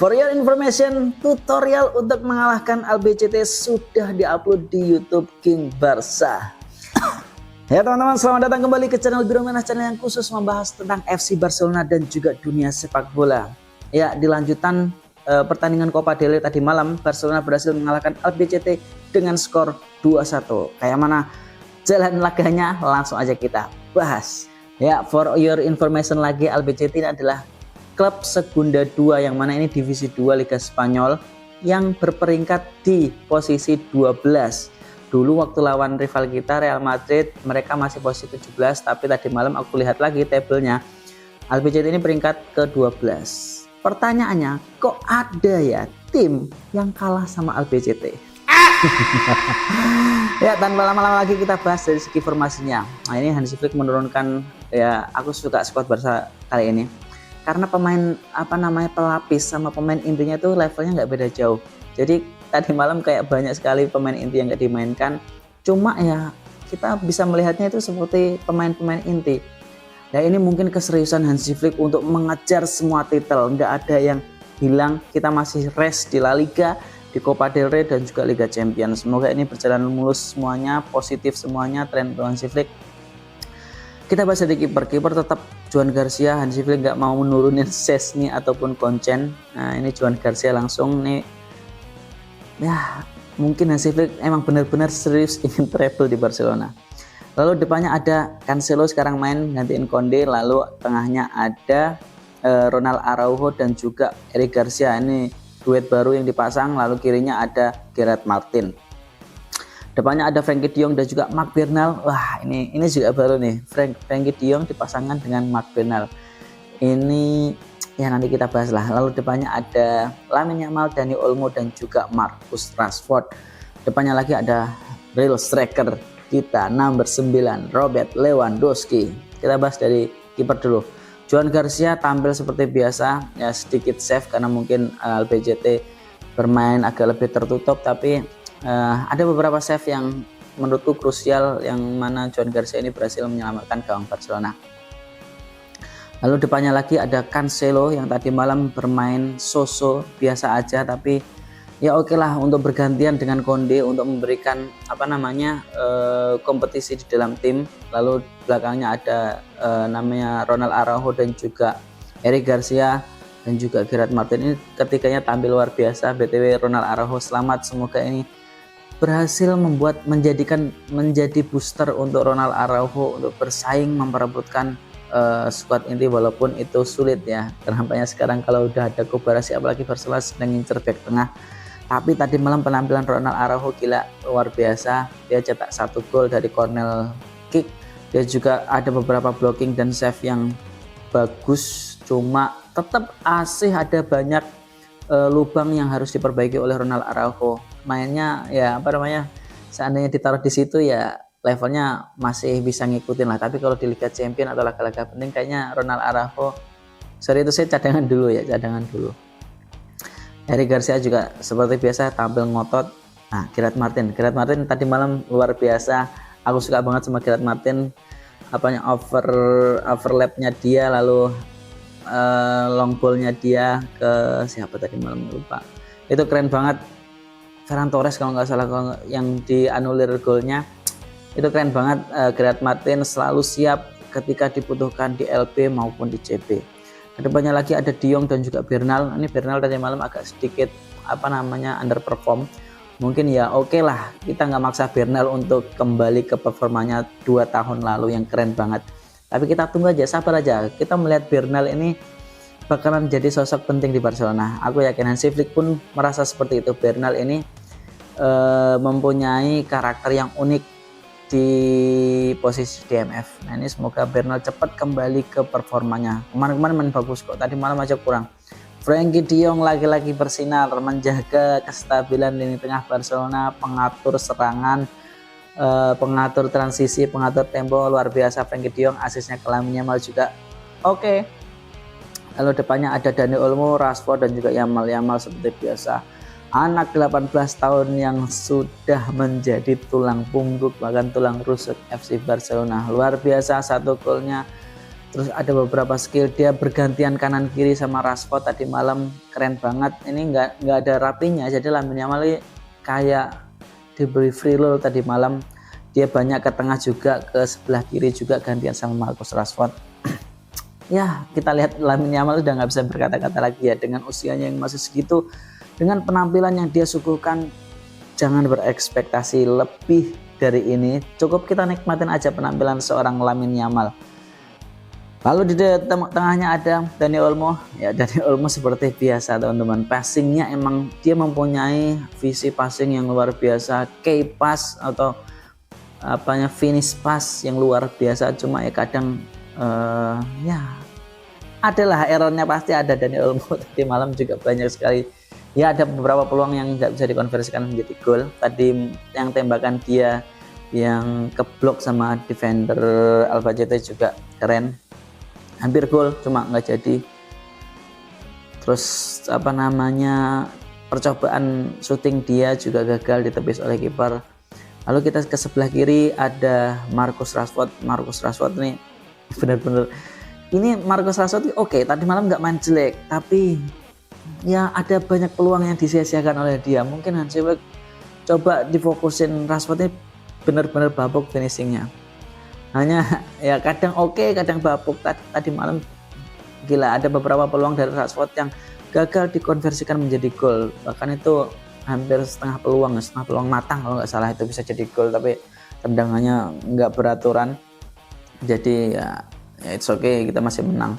For your information, tutorial untuk mengalahkan Albacete sudah diupload di YouTube King Barca. Ya teman-teman, selamat datang kembali ke channel Biru Merah, channel yang khusus membahas tentang FC Barcelona dan juga dunia sepak bola. Ya, di lanjutan pertandingan Copa del Rey tadi malam, Barcelona berhasil mengalahkan Albacete dengan skor 2-1. Kayak mana jalan laganya, langsung aja kita bahas. Ya, for your information lagi, Albacete ini adalah klub Segunda 2 yang mana ini divisi 2 Liga Spanyol yang berperingkat di posisi 12. Dulu waktu lawan rival kita Real Madrid, mereka masih posisi 17, tapi tadi malam aku lihat lagi tabelnya, Albacete ini peringkat ke-12. Pertanyaannya, kok ada ya tim yang kalah sama Albacete? Ya, tanpa lama-lama lagi kita bahas dari segi formasinya. Nah, ini Hansi Flick menurunkan, ya aku suka squad Barca kali ini. Karena pemain pelapis sama pemain intinya itu levelnya nggak beda jauh. Jadi tadi malam kayak banyak sekali pemain inti yang nggak dimainkan. Cuma ya kita bisa melihatnya itu seperti pemain-pemain inti. Nah, ini mungkin keseriusan Hansi Flick untuk mengejar semua titel. Nggak ada yang hilang. Kita masih race di La Liga, di Copa del Rey dan juga Liga Champions. Semoga ini berjalan mulus semuanya, positif semuanya tren Hansi Flick. Kita bahas dari kiper tetap Joan Garcia. Hansi Flick nggak mau menurunin Szczesny ataupun Koncen. Nah, ini Joan Garcia langsung nih. Ya, mungkin Hansi Flick emang benar-benar serius ingin treble di Barcelona. Lalu depannya ada Cancelo sekarang main gantiin Konde. Lalu tengahnya ada Ronald Araujo dan juga Eric Garcia. Ini duet baru yang dipasang. Lalu kirinya ada Gerard Martin. Depannya ada Frenkie de Jong dan juga Marc Bernal. Wah, ini juga baru nih. Frenkie de Jong dipasangkan dengan Marc Bernal. Ini ya nanti kita bahas lah. Lalu depannya ada Lamine Yamal, Dani Olmo dan juga Marcus Rashford. Depannya lagi ada real striker kita, number 9, Robert Lewandowski. Kita bahas dari kiper dulu. Joan Garcia tampil seperti biasa, ya sedikit save karena mungkin Albacete bermain agak lebih tertutup, tapi ada beberapa save yang menurutku krusial yang mana Joan Garcia ini berhasil menyelamatkan gawang Barcelona. Lalu depannya lagi ada Cancelo yang tadi malam bermain so-so biasa aja, tapi ya oke lah untuk bergantian dengan Konde untuk memberikan kompetisi di dalam tim. Lalu belakangnya ada namanya Ronald Araujo dan juga Eric Garcia dan juga Gerard Martin. Ini ketiganya tampil luar biasa. BTW Ronald Araujo selamat, semoga ini berhasil menjadi booster untuk Ronald Araujo untuk bersaing memperebutkan skuad inti, walaupun itu sulit ya. Nampaknya sekarang kalau udah ada kooperasi, apalagi Barcelona sedang ngincer back tengah. Tapi tadi malam penampilan Ronald Araujo gila, luar biasa. Dia cetak 1 gol dari corner kick. Dia juga ada beberapa blocking dan save yang bagus. Cuma tetap asih ada banyak lubang yang harus diperbaiki oleh Ronald Araujo. Mainnya ya seandainya ditaruh di situ ya levelnya masih bisa ngikutin lah, tapi kalau di Liga Champions atau laga-laga penting kayaknya Ronald Araujo, sorry itu saya cadangan dulu. Eric Garcia juga seperti biasa tampil ngotot. Nah, Gerard Martin tadi malam luar biasa. Aku suka banget sama Gerard Martin, overlapnya dia, lalu long ballnya dia ke siapa tadi malam lupa. Itu keren banget. Ferran Torres kalau nggak salah yang dianulir golnya. Itu keren banget. Gerard Martin selalu siap ketika dibutuhkan di LB maupun di CB. Kedepannya lagi ada De Jong dan juga Bernal. Ini Bernal tadi malam agak sedikit underperform. Mungkin ya oke lah, kita nggak maksa Bernal untuk kembali ke performanya 2 tahun lalu yang keren banget. Tapi kita tunggu aja, sabar aja. Kita melihat Bernal ini bakalan jadi sosok penting di Barcelona. Aku yakin Hansi Flick pun merasa seperti itu. Bernal ini mempunyai karakter yang unik di posisi DMF. Nah, ini semoga Bernal cepat kembali ke performanya. Kemarin main bagus kok, tadi malam aja kurang. Frenkie de Jong lagi-lagi bersinar menjaga kestabilan lini tengah Barcelona, pengatur serangan, pengatur transisi, pengatur tempo, luar biasa Frenkie de Jong. Asisnya ke Lamine Yamal juga oke. Lalu depannya ada Dani Olmo, Rashford dan juga Yamal seperti biasa. Anak 18 tahun yang sudah menjadi tulang punggung bahkan tulang rusuk FC Barcelona. Luar biasa, 1 golnya Terus ada beberapa skill dia bergantian kanan kiri sama Rashford tadi malam, keren banget. Ini nggak ada rapinya, jadi Lamine Yamal kayak diberi free roll tadi malam. Dia banyak ke tengah juga, ke sebelah kiri juga gantian sama Marcus Rashford. Ya, kita lihat Lamine Yamal udah nggak bisa berkata-kata lagi ya, dengan usianya yang masih segitu, dengan penampilan yang dia suguhkan. Jangan berekspektasi lebih dari ini, cukup kita nikmatin aja penampilan seorang Lamine Yamal. Lalu di tengahnya ada Dani Olmo. Ya, Dani Olmo seperti biasa teman-teman, passingnya emang dia mempunyai visi passing yang luar biasa, key pass atau finish pass yang luar biasa. Cuma ya kadang ya adalah errornya, pasti ada. Dani Olmo tadi malam juga banyak sekali ya, ada beberapa peluang yang nggak bisa dikonversikan menjadi gol. Tadi yang tembakan dia yang keblok sama defender Albacete juga keren, hampir gol cuma nggak jadi. Terus percobaan syuting dia juga gagal, ditepis oleh kiper. Lalu kita ke sebelah kiri ada Marcus Rashford. Marcus Rashford ini benar-benar, ini Marcus Rashford oke, tadi malam nggak main jelek, tapi ya ada banyak peluang yang disia-siakan oleh dia. Mungkin Hansi Flick coba difokusin Rashford ini benar-benar babuk finishingnya. Hanya ya kadang oke, kadang babuk. Tadi malam gila, ada beberapa peluang dari Rashford yang gagal dikonversikan menjadi gol. Bahkan itu hampir setengah peluang matang kalau nggak salah itu bisa jadi gol, tapi tendangannya nggak beraturan. Jadi ya it's okay, kita masih menang.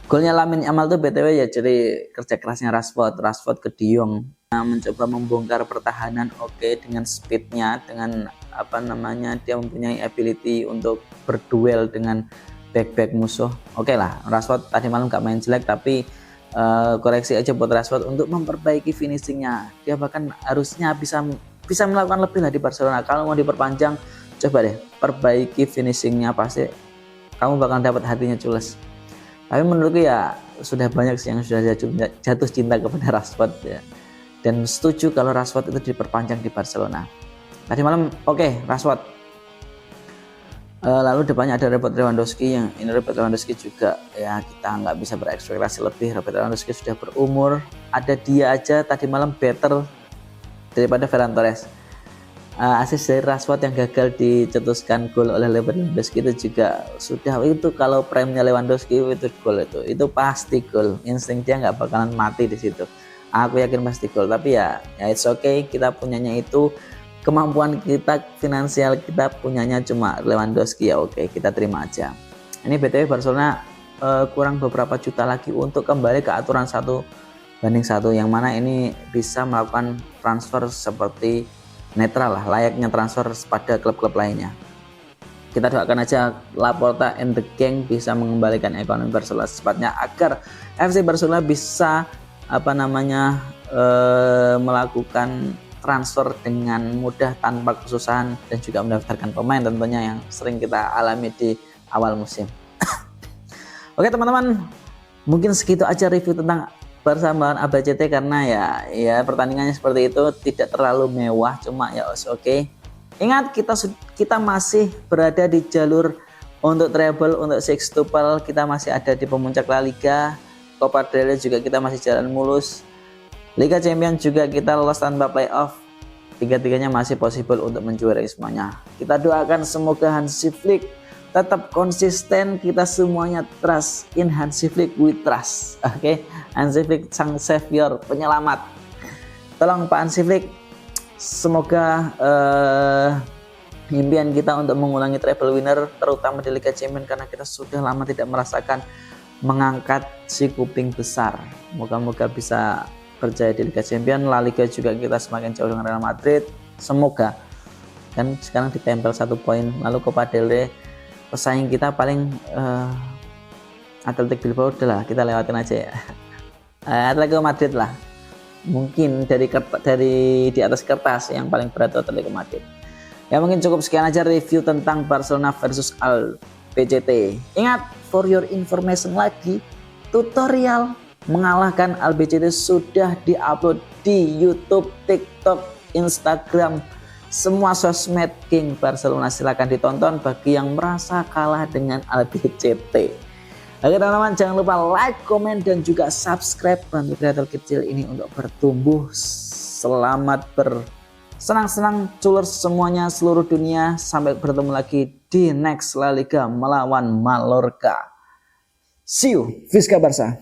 Golnya Lamine Yamal tuh BTW ya jadi kerja kerasnya Rashford ke De Jong. Mencoba membongkar pertahanan dengan speednya, dengan dia mempunyai ability untuk berduel dengan back musuh. Oke lah, Rashford tadi malam gak main jelek, tapi koreksi aja buat Rashford untuk memperbaiki finishingnya. Dia bahkan harusnya bisa melakukan lebih lah di Barcelona. Kalau mau diperpanjang, coba deh perbaiki finishingnya, pasti kamu bakal dapat hatinya Cules. Tapi menurutku ya sudah banyak sih yang sudah jatuh cinta kepada Rashford ya. Dan setuju kalau Rashford itu diperpanjang di Barcelona. Tadi malam Rashford. Lalu depannya ada Robert Lewandowski, yang ini Robert Lewandowski juga ya kita nggak bisa berekspektasi lebih. Robert Lewandowski sudah berumur, ada dia aja tadi malam better daripada Ferran Torres. Asis dari Rashford yang gagal dicetuskan gol oleh Robert Lewandowski itu juga sudah, itu kalau prime-nya Lewandowski itu gol, itu pasti gol. Insting dia nggak bakalan mati di situ. Aku yakin pasti gol, tapi ya it's okay, kita punyanya itu, kemampuan kita finansial kita punyanya cuma Lewandowski, ya oke, kita terima aja. Ini BTW Barcelona kurang beberapa juta lagi untuk kembali ke aturan 1:1, yang mana ini bisa melakukan transfer seperti netral lah, layaknya transfer pada klub-klub lainnya. Kita doakan aja Laporta and the gang bisa mengembalikan ekonomi Barcelona secepatnya agar FC Barcelona bisa melakukan transfer dengan mudah tanpa kesusahan, dan juga mendaftarkan pemain tentunya yang sering kita alami di awal musim. Oke teman-teman, mungkin segitu aja review tentang Barca melawan Albacete, karena ya pertandingannya seperti itu, tidak terlalu mewah, cuma ya oke. Ingat kita masih berada di jalur untuk treble, untuk sextuple, kita masih ada di pemuncak La Liga. Copa del Rey juga kita masih jalan mulus. Liga Champions juga kita lolos tanpa playoff. Tiga-tiganya masih possible untuk menjuarai semuanya. Kita doakan semoga Hansi Flick tetap konsisten, kita semuanya trust in Hansi Flick, we trust. Oke, Hansi Flick sang savior, penyelamat. Tolong Pak Hansi Flick, semoga impian kita untuk mengulangi treble winner terutama di Liga Champions, karena kita sudah lama tidak merasakan mengangkat si kuping besar. Moga-moga bisa berjaya di Liga Champions. La Liga juga kita semakin jauh dengan Real Madrid. Semoga. Kan sekarang ditempel 1 poin. Lalu Copa del Rey, pesaing kita paling Athletic Bilbao, udahlah kita lewatin aja ya. Atletico Madrid lah. Mungkin dari di atas kertas yang paling berat Atletico Madrid. Ya mungkin cukup sekian aja review tentang Barcelona versus Albacete. Ingat, for your information lagi, tutorial mengalahkan Albacete sudah diupload di YouTube, TikTok, Instagram, semua sosmed King Barcelona silahkan ditonton bagi yang merasa kalah dengan Albacete. Oke teman-teman, jangan lupa like, komen, dan juga subscribe bantu kreator kecil ini untuk bertumbuh. Selamat bersenang-senang culur semuanya seluruh dunia. Sampai bertemu lagi di next La Liga melawan Mallorca. See you, Visca Barca.